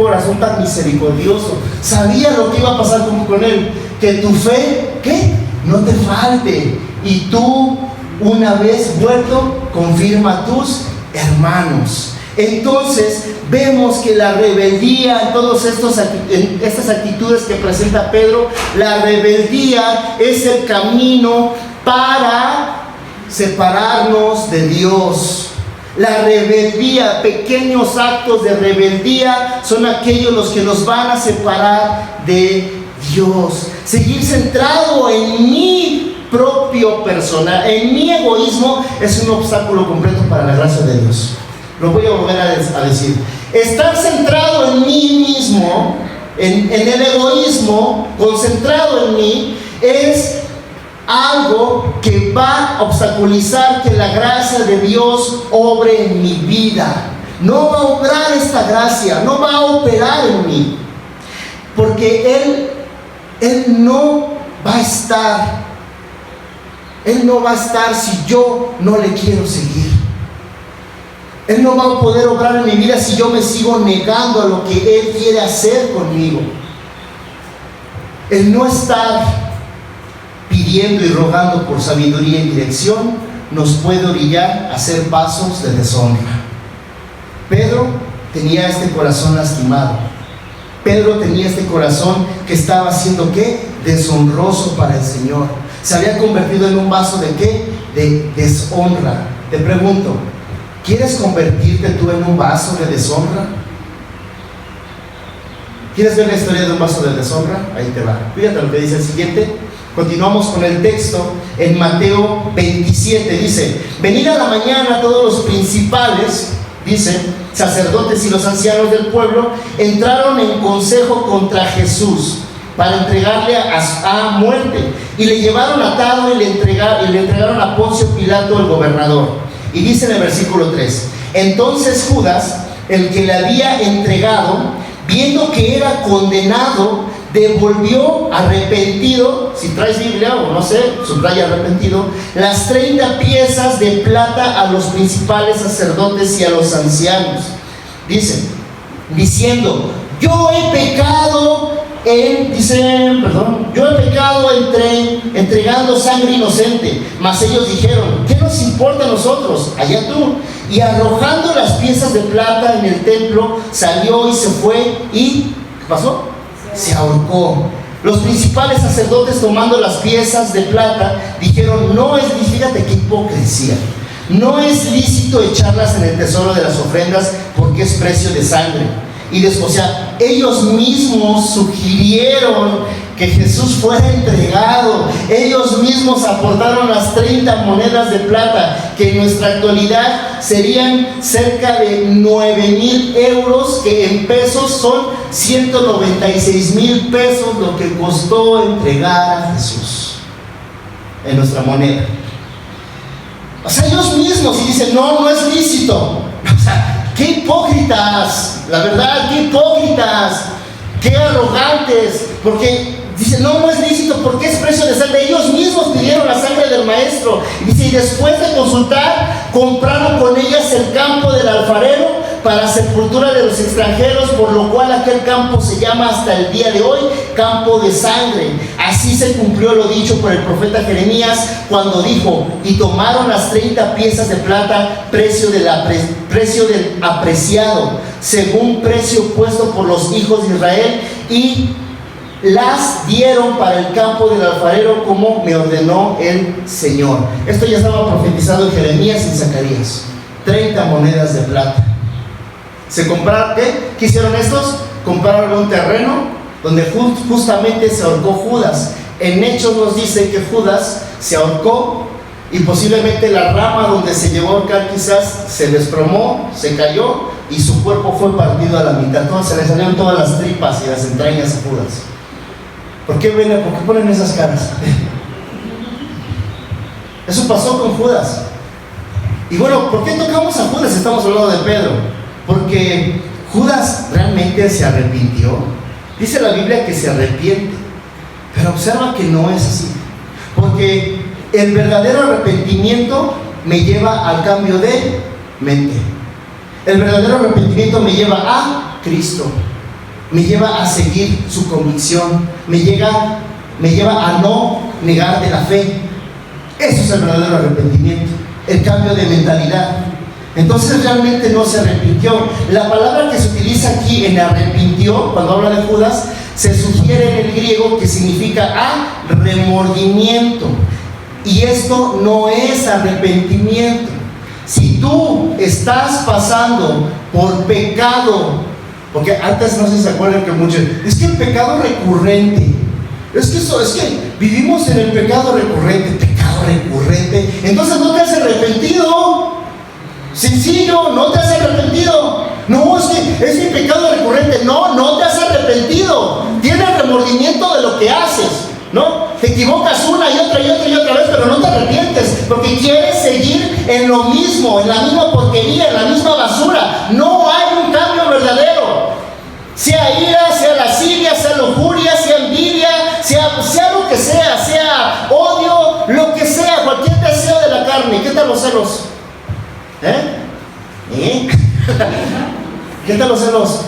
corazón tan misericordioso, sabía lo que iba a pasar con él, que tu fe, ¿qué? No te falte, y tú, una vez vuelto, confirma a tus hermanos. Entonces vemos que la rebeldía, en todas estas actitudes que presenta Pedro, la rebeldía es el camino para separarnos de Dios. La rebeldía, pequeños actos de rebeldía son aquellos los que nos van a separar de Dios. Seguir centrado en mi propio persona, en mi egoísmo, es un obstáculo completo para la gracia de Dios. Lo voy a volver a decir. Estar centrado en mí mismo, en el egoísmo, concentrado en mí, es algo que va a obstaculizar que la gracia de Dios obre en mi vida. No va a obrar esta gracia, no va a operar en mí, porque Él no va a estar si yo no le quiero seguir. Él no va a poder obrar en mi vida si yo me sigo negando a lo que Él quiere hacer conmigo. El no estar pidiendo y rogando por sabiduría y dirección nos puede orillar a hacer pasos de deshonra. Pedro tenía este corazón lastimado. Pedro tenía este corazón que estaba haciendo ¿qué? Deshonroso para el Señor. Se había convertido en un vaso de ¿qué? De deshonra. Te pregunto, ¿quieres convertirte tú en un vaso de deshonra? ¿Quieres ver la historia de un vaso de deshonra? Ahí te va. Fíjate lo que dice el siguiente. Continuamos con el texto en Mateo 27. Dice: venid a la mañana todos los principales, dice, sacerdotes y los ancianos del pueblo, entraron en consejo contra Jesús para entregarle a muerte, y le llevaron atado y le entregaron a Poncio Pilato, el gobernador. Y dice en el versículo 3: entonces Judas, el que le había entregado, viendo que era condenado, devolvió arrepentido, si traes Biblia o no sé, subraya arrepentido, las 30 piezas de plata a los principales sacerdotes y a los ancianos. Dice, diciendo: yo he pecado entregando sangre inocente. Mas ellos dijeron: ¿qué nos importa a nosotros? Allá tú. Y arrojando las piezas de plata en el templo, salió y se fue. ¿Y qué pasó? Se ahorcó. Los principales sacerdotes, tomando las piezas de plata, dijeron: no es, fíjate qué hipocresía, no es lícito echarlas en el tesoro de las ofrendas, porque es precio de sangre. Y después, o sea, ellos mismos sugirieron que Jesús fuera entregado. Ellos mismos aportaron las 30 monedas de plata, que en nuestra actualidad serían cerca de 9,000 euros, que en pesos son 196,000 pesos, lo que costó entregar a Jesús en nuestra moneda. O sea, ellos mismos, y dicen: no es lícito. O sea, ¡qué hipócritas! La verdad, ¡qué hipócritas! ¡Qué arrogantes! Porque dice: no es lícito porque es precio de sangre. Ellos mismos pidieron la sangre del maestro. Y dice: y después de consultar, compraron con ellas el campo del alfarero para sepultura de los extranjeros, por lo cual aquel campo se llama hasta el día de hoy campo de sangre. Así se cumplió lo dicho por el profeta Jeremías, cuando dijo: y tomaron las 30 piezas de plata, precio del apreciado, según precio puesto por los hijos de Israel, y las dieron para el campo del alfarero, como me ordenó el Señor. Esto ya estaba profetizado en Jeremías y en Zacarías. 30 monedas de plata. ¿Se compraron qué? ¿Qué hicieron estos? Compraron un terreno donde justamente se ahorcó Judas. En Hechos nos dice que Judas se ahorcó, y posiblemente la rama donde se llevó a ahorcar quizás se desplomó, se cayó, y su cuerpo fue partido a la mitad. Se le salieron todas las tripas y las entrañas a Judas. ¿Por qué ponen esas caras? Eso pasó con Judas. Y bueno, ¿por qué tocamos a Judas? Estamos hablando de Pedro. Porque Judas realmente se arrepintió. Dice la Biblia que se arrepiente, pero observa que no es así. Porque el verdadero arrepentimiento me lleva al cambio de mente. El verdadero arrepentimiento me lleva a Cristo, me lleva a seguir su convicción, me lleva a no negar de la fe. Eso es el verdadero arrepentimiento, el cambio de mentalidad. Entonces realmente no se arrepintió. La palabra que se utiliza aquí en arrepintió, cuando habla de Judas, se sugiere en el griego que significa remordimiento. Y esto no es arrepentimiento. Si tú estás pasando por pecado, porque antes no sé si se acuerdan que muchos, es que el pecado recurrente, es que vivimos en el pecado recurrente, entonces no te has arrepentido. Sencillo, no te has arrepentido. No, es que es mi pecado recurrente. No te has arrepentido. Tienes remordimiento de lo que haces, ¿no? Te equivocas una y otra vez, pero no te arrepientes, porque quieres seguir en lo mismo, en la misma porquería, en la misma basura. No hay un cambio verdadero. Sea ira, sea lascivia, sea lujuria, sea envidia, sea lo que sea odio, lo que sea, cualquier deseo de la carne. ¿Qué tal los celos? ¿Qué tal los celos?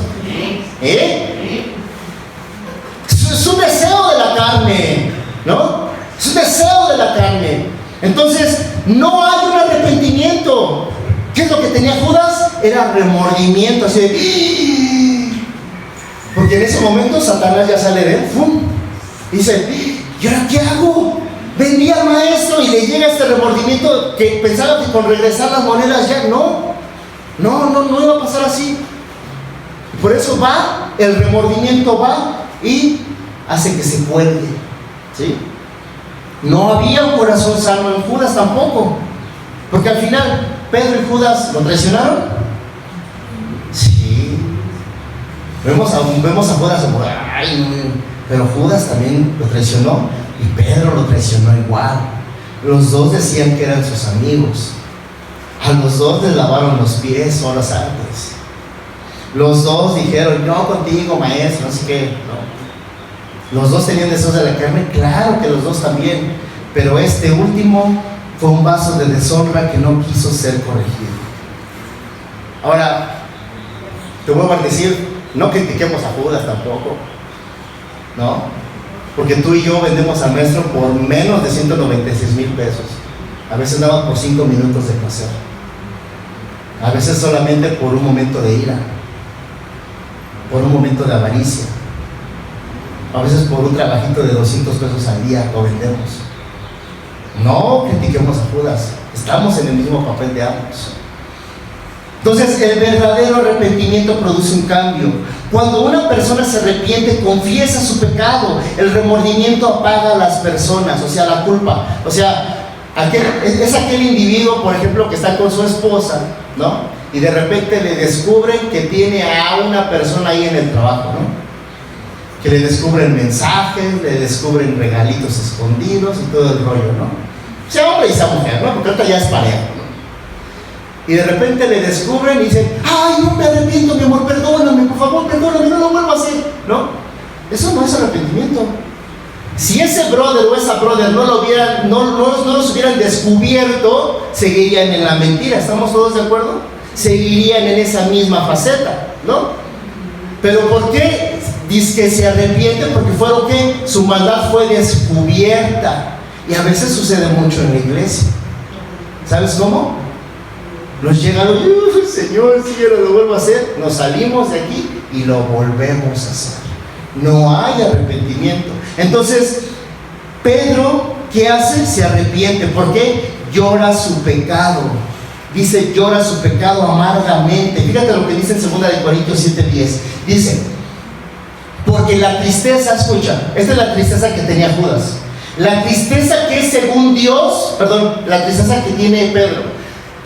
Es un deseo de la carne, ¿no? Es un deseo de la carne. Entonces, no hay un arrepentimiento. ¿Qué es lo que tenía Judas? Era remordimiento, así de... Porque en ese momento Satanás ya sale de él, ¡fum! Dice, ¿y ahora qué hago? Vendí al maestro y le llega este remordimiento que pensaba que con regresar las monedas ya no iba a pasar así. Por eso el remordimiento va y hace que se cuelgue, ¿sí? No había un corazón sano en Judas tampoco, porque al final Pedro y Judas lo traicionaron. Sí, vemos a Judas como, pero Judas también lo traicionó y Pedro lo traicionó igual. Los dos decían que eran sus amigos. A los dos les lavaron los pies horas antes. Los dos dijeron, yo contigo, maestro, no sé qué, no. Los dos tenían deseos de la carne, claro que los dos también, pero este último fue un vaso de deshonra que no quiso ser corregido. Ahora, te vuelvo a decir, no critiquemos a Judas tampoco, ¿no? Porque tú y yo vendemos al maestro por menos de 196,000 pesos. A veces daba por 5 minutos de placer. A veces solamente por un momento de ira, por un momento de avaricia. A veces por un trabajito de 200 pesos al día lo vendemos. No critiquemos a Judas, estamos en el mismo papel de ambos. Entonces, el verdadero arrepentimiento produce un cambio. Cuando una persona se arrepiente, confiesa su pecado, el remordimiento apaga a las personas, o sea, la culpa. O sea, es aquel individuo, por ejemplo, que está con su esposa, ¿no? Y de repente le descubren que tiene a una persona ahí en el trabajo, ¿no? Que le descubren mensajes, le descubren regalitos escondidos y todo el rollo, ¿no? Sea hombre y sea mujer, ¿no? Porque ahorita ya es pareja, ¿no? Y de repente le descubren y dicen, ay, no me arrepiento, mi amor, perdóname, por favor, perdóname, no lo vuelvo a hacer, ¿no? Eso no es arrepentimiento. Si ese brother o esa brother no los hubieran descubierto, seguirían en la mentira. ¿Estamos todos de acuerdo? Seguirían en esa misma faceta, ¿no? Pero ¿por qué dice que se arrepienten? Porque fue lo que su maldad fue descubierta. Y a veces sucede mucho en la iglesia. ¿Sabes cómo? Nos llega Señor, si yo lo vuelvo a hacer, nos salimos de aquí y lo volvemos a hacer. No hay arrepentimiento. Entonces, Pedro, ¿qué hace? Se arrepiente. ¿Por qué? Llora su pecado. Dice, llora su pecado amargamente. Fíjate lo que dice en 2 Corintios 7:10. Dice, porque la tristeza, escucha, esta es la tristeza que tenía Judas. La tristeza que es según Dios, la tristeza que tiene Pedro.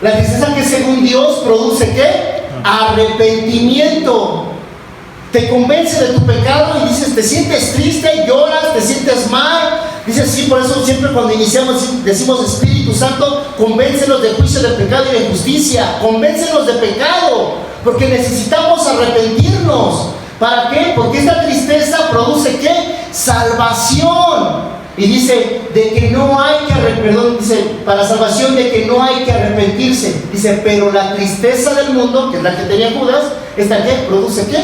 La tristeza que según Dios produce ¿qué? Arrepentimiento. Te convence de tu pecado y dices, te sientes triste, lloras, te sientes mal. Dices, sí, por eso siempre cuando iniciamos decimos, Espíritu Santo, convéncenos de juicio, de pecado y de justicia. Convéncenos de pecado, porque necesitamos arrepentirnos. ¿Para qué? Porque esta tristeza produce ¿qué? Salvación. Y dice, de que no hay que dice, para salvación de que no hay que arrepentirse. Dice, pero la tristeza del mundo, que es la que tenía Judas, ¿esta qué? ¿Produce qué?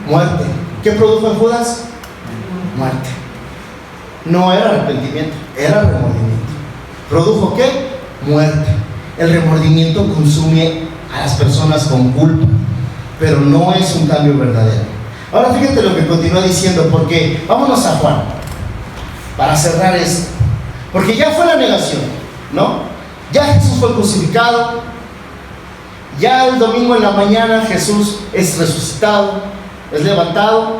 Muerte. ¿Qué produjo en Judas? Muerte. No era arrepentimiento, era remordimiento. ¿Produjo qué? Muerte. El remordimiento consume a las personas con culpa, pero no es un cambio verdadero. Ahora fíjate lo que continúa diciendo, porque vámonos a Juan, para cerrar esto, porque ya fue la negación, ¿no? Ya Jesús fue crucificado, ya el domingo en la mañana Jesús es resucitado, es levantado.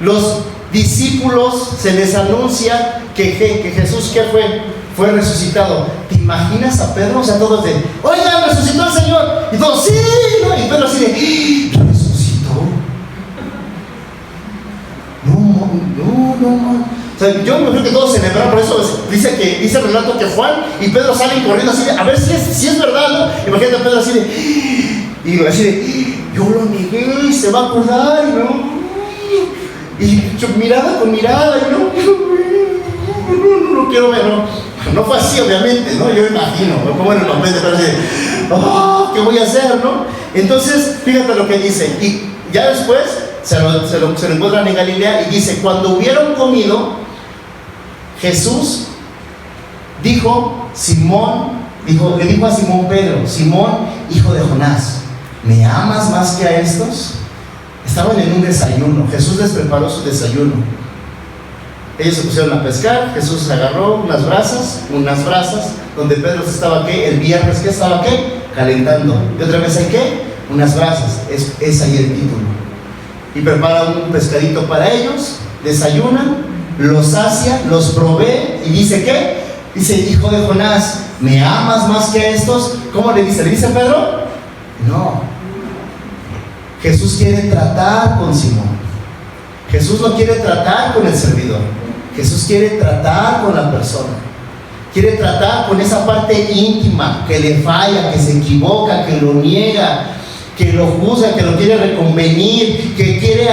Los discípulos se les anuncia que Jesús, ¿qué fue? Fue resucitado. ¿Te imaginas a Pedro? O sea, todos de, oigan, resucitó el Señor. Y todos, sí, ¿no? Y Pedro así de, ¿resucitó? No. O sea, yo me creo que todos celebraron, por eso dice el relato que Juan y Pedro salen corriendo así de, a ver si es verdad, ¿no? Imagínate a Pedro así de, y así de, yo lo negué, se va a acordar, ¿no? Y yo, mirada con mirada, y no quiero ver, no fue así, obviamente, ¿no? Yo imagino, me pongo en el papel de Pedro así de, ¿qué voy a hacer, no? Entonces, fíjate lo que dice, y ya después se lo encuentran en Galilea, y dice, cuando hubieron comido, Jesús le dijo a Simón Pedro, Simón, hijo de Jonás, ¿me amas más que a estos? Estaban en un desayuno, Jesús les preparó su desayuno. Ellos se pusieron a pescar, Jesús agarró unas brasas, donde Pedro estaba, ¿qué? El viernes, ¿qué estaba, qué? Calentando. Y otra vez, ¿hay qué? Unas brasas, es ahí el título. Y prepara un pescadito para ellos, desayunan, los sacia, los provee, y dice, ¿qué? Dice, hijo de Jonás, ¿me amas más que a estos? ¿Cómo le dice? ¿Le dice Pedro? No. Jesús quiere tratar con Simón. Jesús no quiere tratar con el servidor. Jesús quiere tratar con la persona. Quiere tratar con esa parte íntima que le falla, que se equivoca, que lo niega, que lo juzga, que lo quiere reconvenir, que quiere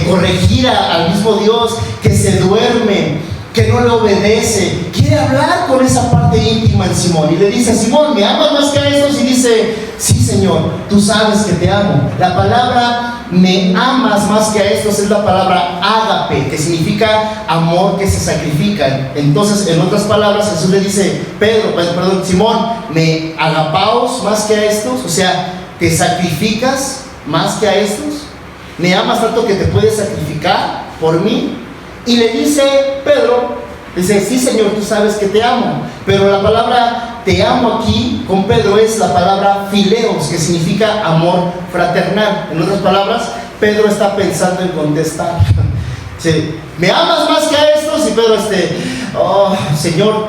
corregir al mismo Dios, que se duerme, que no le obedece. Quiere hablar con esa parte íntima en Simón. Y le dice, Simón, ¿me amas más que a estos? Y dice, sí, Señor, tú sabes que te amo. La palabra me amas más que a estos es la palabra ágape, que significa amor que se sacrifica. Entonces, en otras palabras, Jesús le dice, Simón, ¿me agapaos más que a estos? O sea, ¿te sacrificas más que a estos? ¿Me amas tanto que te puedes sacrificar por mí? Y le dice Pedro, dice, sí, Señor, tú sabes que te amo. Pero la palabra te amo aquí con Pedro es la palabra fileos, que significa amor fraternal. En otras palabras, Pedro está pensando en contestar. Sí, ¿me amas más que a estos? Y Pedro, Señor,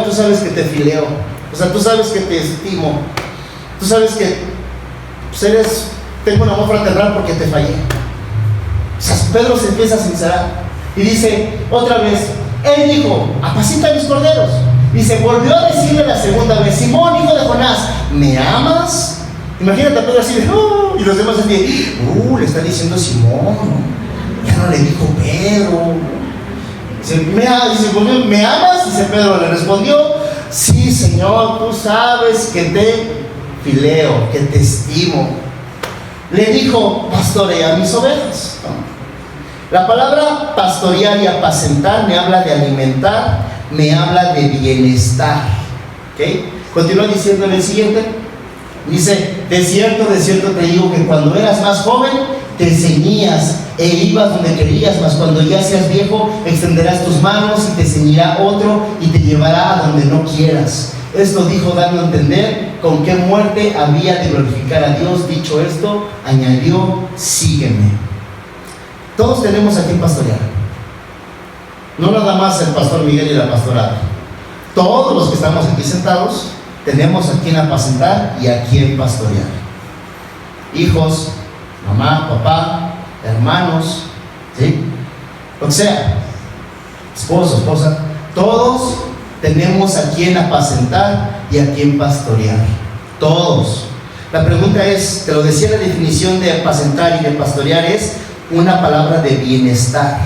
tú sabes que te fileo. O sea, tú sabes que te estimo. Tú sabes que tengo un amor fraternal porque te fallé. O sea, Pedro se empieza a sincerar. Y dice otra vez, él dijo, apacienta mis corderos. Dice, volvió a decirle la segunda vez, Simón, hijo de Jonás, ¿me amas? Imagínate a Pedro así de, y los demás así, le está diciendo Simón, ya no le dijo Pedro. Dice, ¿me amas? Dice Pedro, le respondió, sí, Señor, tú sabes que te fileo, que te estimo. Le dijo, pastorea mis ovejas, ¿no? La palabra pastorear y apacentar me habla de alimentar, me habla de bienestar. ¿Okay? Continúa diciendo en el siguiente. Dice, de cierto te digo que cuando eras más joven te ceñías e ibas donde querías, mas cuando ya seas viejo extenderás tus manos y te ceñirá otro y te llevará a donde no quieras. Esto dijo dando a entender con qué muerte había de glorificar a Dios. Dicho esto, añadió, sígueme. Todos tenemos a quien pastorear. No nada más el pastor Miguel y la pastora. Todos los que estamos aquí sentados tenemos a quien apacentar y a quien pastorear. Hijos, mamá, papá, hermanos, ¿sí? O sea, esposo, esposa, todos tenemos a quien apacentar y a quien pastorear. Todos. La pregunta es, te lo decía la definición de apacentar y de pastorear, es una palabra de bienestar.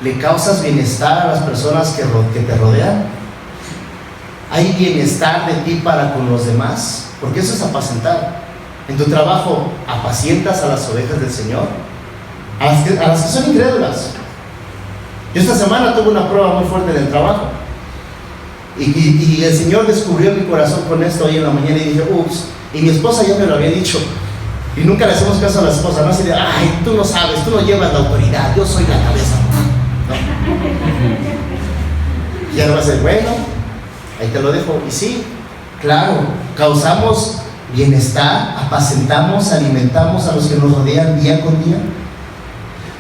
¿Le causas bienestar a las personas que te rodean? ¿Hay bienestar de ti para con los demás? Porque eso es apacentar. En tu trabajo, ¿apacientas a las ovejas del Señor? A las que son incrédulas. Yo esta semana tuve una prueba muy fuerte en el trabajo. Y el Señor descubrió mi corazón con esto hoy en la mañana y dije, ups, y mi esposa ya me lo había dicho. Y nunca le hacemos caso a la esposa, no así de, ay, tú no sabes, tú no llevas la autoridad, yo soy la cabeza. No. Y ya no va a ser, bueno, ahí te lo dejo. Y sí, claro, causamos bienestar, apacentamos, alimentamos a los que nos rodean día con día.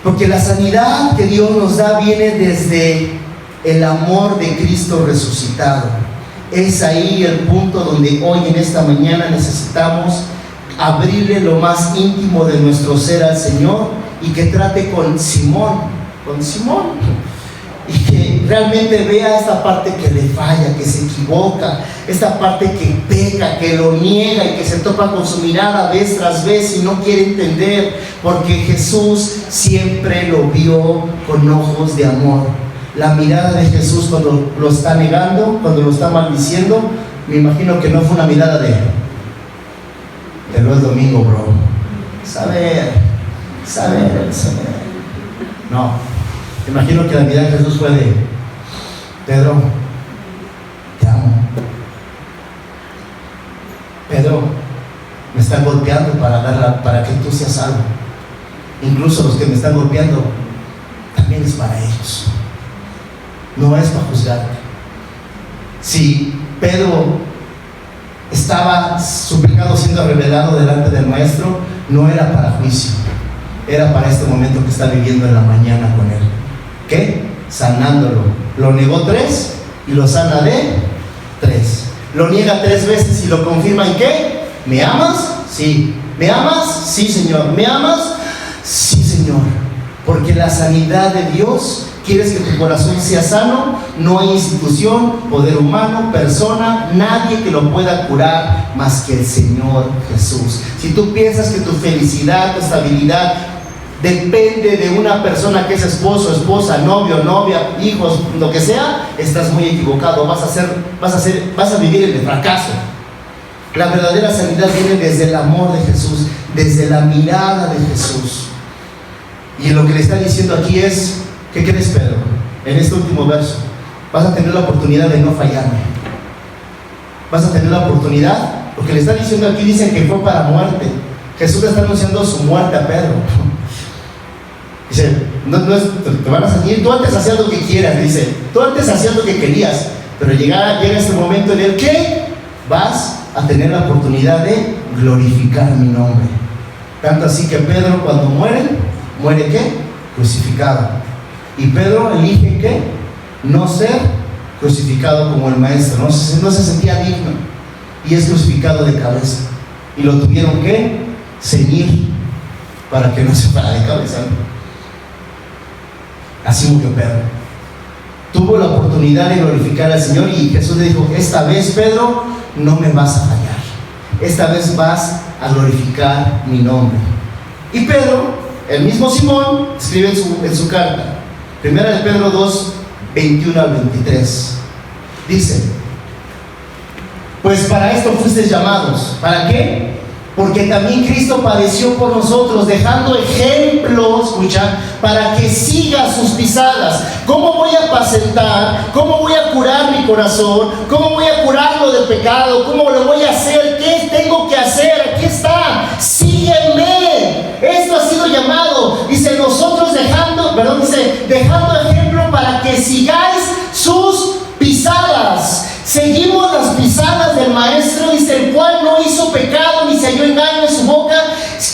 Porque la sanidad que Dios nos da viene desde el amor de Cristo resucitado. Es ahí el punto donde hoy en esta mañana necesitamos abrirle lo más íntimo de nuestro ser al Señor y que trate con Simón, y que realmente vea esta parte que le falla, que se equivoca, esta parte que peca, que lo niega y que se topa con su mirada vez tras vez y no quiere entender, porque Jesús siempre lo vio con ojos de amor. La mirada de Jesús cuando lo está negando, cuando lo está maldiciendo, me imagino que no fue una mirada de lo es domingo, bro. Saber. No, me imagino que la mirada de Jesús fue de Pedro, te amo. Pedro, me están golpeando para que tú seas salvo. Incluso los que me están golpeando, también es para ellos. No es para juzgarte. Si Pedro estaba su pecado siendo revelado delante del Maestro, no era para juicio, era para este momento que está viviendo en la mañana con él. ¿Qué? Sanándolo. Lo negó 3 y lo sana de 3. Lo niega 3 veces y lo confirma en qué. ¿Me amas? Sí. ¿Me amas? Sí, Señor. ¿Me amas? Sí, Señor. Porque la sanidad de Dios, quieres que tu corazón sea sano, no hay institución, poder humano, persona, nadie que lo pueda curar más que el Señor Jesús. Si tú piensas que tu felicidad, tu estabilidad depende de una persona que es esposo, esposa, novio, novia, hijos, lo que sea, estás muy equivocado. Vas a vivir en el fracaso. La verdadera sanidad viene desde el amor de Jesús, desde la mirada de Jesús. Y lo que le está diciendo aquí es, ¿qué crees, Pedro? En este último verso, vas a tener la oportunidad de no fallarme. Vas a tener la oportunidad. Lo que le está diciendo aquí dice que fue para muerte. Jesús le está anunciando su muerte a Pedro. Dice, te van a salir, tú antes hacías lo que quieras, dice, tú antes hacías lo que querías, pero llega este momento en el que vas a tener la oportunidad de glorificar mi nombre. Tanto así que Pedro, cuando muere ¿qué? Crucificado. Y Pedro elige ¿qué? No ser crucificado como el Maestro, no se sentía digno, y es crucificado de cabeza. Y lo tuvieron que ceñir para que no se parara de cabeza. Así murió Pedro. Tuvo la oportunidad de glorificar al Señor y Jesús le dijo, esta vez, Pedro, no me vas a fallar. Esta vez vas a glorificar mi nombre. Y Pedro, el mismo Simón, escribe en su carta, 1 de Pedro 2, 21 al 23. Dice, pues para esto fuisteis llamados. ¿Para qué? Porque también Cristo padeció por nosotros, dejando ejemplo, escucha, para que siga sus pisadas. ¿Cómo voy a apacentar? ¿Cómo voy a curar mi corazón? ¿Cómo voy a curarlo del pecado? ¿Cómo lo voy a hacer? ¿Qué tengo que hacer? Aquí está, sígueme. Esto ha sido llamado. Dice, dejando ejemplo para que sigáis sus pisadas. Seguimos las pisadas del Maestro, dice, el cual no hizo pecado ni se halló engaño en su boca,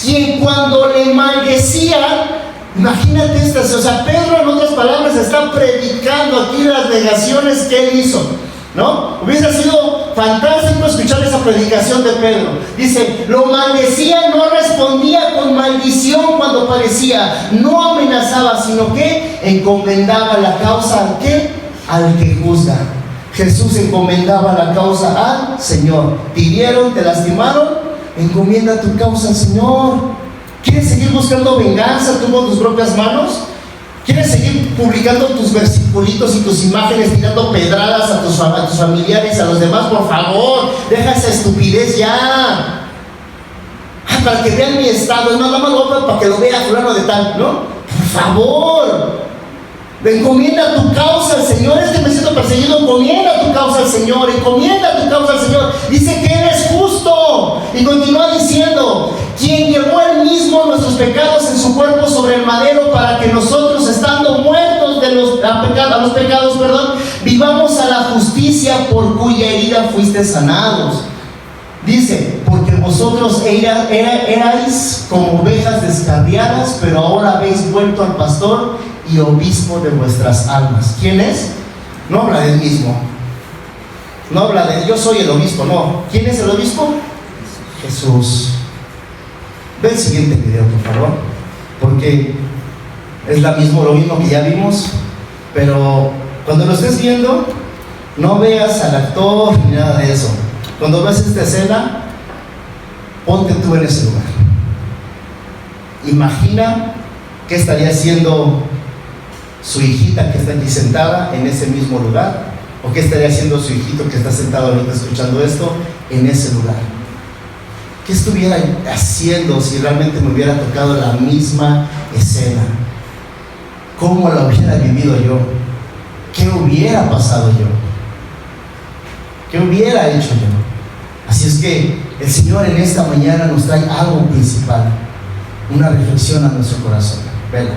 quien cuando le maldecían, imagínate estas, o sea, Pedro en otras palabras está predicando aquí las negaciones que él hizo, ¿no? Hubiese sido fantástico escuchar esa predicación de Pedro. Dice, lo maldecía, no respondía con maldición cuando padecía, no amenazaba, sino que encomendaba la causa ¿al qué? Al que juzga. Jesús encomendaba la causa al Señor. Te hirieron, te lastimaron, encomienda tu causa al Señor. ¿Quieres seguir buscando venganza tú con tus propias manos? ¿Quieres seguir publicando tus versiculitos y tus imágenes, tirando pedradas a tus familiares, a los demás? Por favor, deja esa estupidez ya. Para que vean mi estado, no, nada más para que lo vea fulano de tal, ¿no? Por favor. Encomienda tu causa al Señor. Es que me siento perseguido. Encomienda tu causa al Señor. Encomienda tu causa al Señor. Dice que Él es justo. Y continúa diciendo: quien llevó Él mismo nuestros pecados en su cuerpo sobre el madero, para que nosotros, estando muertos a los pecados, vivamos a la justicia, por cuya herida fuiste sanados. Dice: porque vosotros erais como ovejas descarriadas, pero ahora habéis vuelto al pastor y obispo de vuestras almas. ¿Quién es? No habla del mismo. No habla de yo soy el obispo, no. ¿Quién es el obispo? Jesús. Ve el siguiente video, por favor, porque es lo mismo que ya vimos, pero cuando lo estés viendo, no veas al actor ni nada de eso. Cuando veas esta escena, ponte tú en ese lugar. Imagina qué estaría haciendo su hijita que está aquí sentada en ese mismo lugar, o qué estaría haciendo su hijito que está sentado ahorita escuchando esto en ese lugar. ¿Qué estuviera haciendo si realmente me hubiera tocado la misma escena? ¿Cómo la hubiera vivido yo? ¿Qué hubiera pasado yo? ¿Qué hubiera hecho yo? Así es que el Señor en esta mañana nos trae algo principal, una reflexión a nuestro corazón. Vela.